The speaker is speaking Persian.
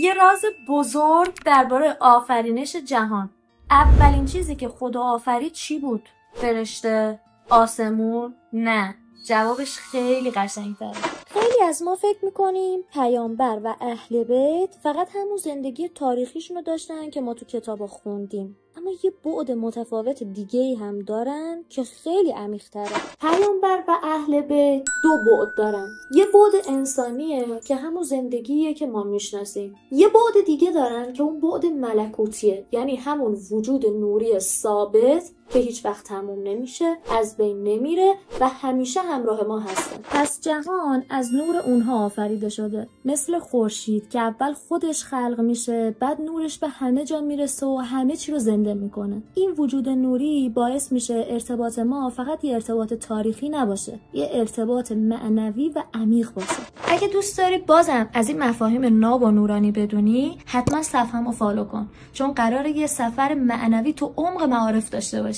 یه راز بزرگ درباره آفرینش جهان. اولین چیزی که خدا آفرید چی بود؟ فرشته؟ آسمون؟ نه. جوابش خیلی قشنگ‌تره. خیلی از ما فکر میکنیم پیامبر و اهل بیت فقط همون زندگی تاریخیشونو داشتن که ما تو کتابا خوندیم، اما یه بعد متفاوت دیگه‌ای هم دارن که خیلی عمیق‌تره. پیامبر و اهل بیت دو بعد دارن. یه بعد انسانیه که همون زندگیه که ما میشناسیم. یه بعد دیگه دارن که اون بعد ملکوتیه، یعنی همون وجود نوری ثابت که هیچ وقت تموم نمیشه، از بین نمیره و همیشه همراه ما هستن. پس جهان از نور اونها آفریده شده، مثل خورشید که اول خودش خلق میشه، بعد نورش به همه جا میرسه و همه چی رو زنده میکنه. این وجود نوری باعث میشه ارتباط ما فقط یه ارتباط تاریخی نباشه، یه ارتباط معنوی و عمیق باشه. اگه دوست داری بازم از این مفاهیم ناب و نورانی بدونی، حتما صفحه‌مو فالو کن، چون قراره یه سفر معنوی تو عمق معارف داشته باشیم.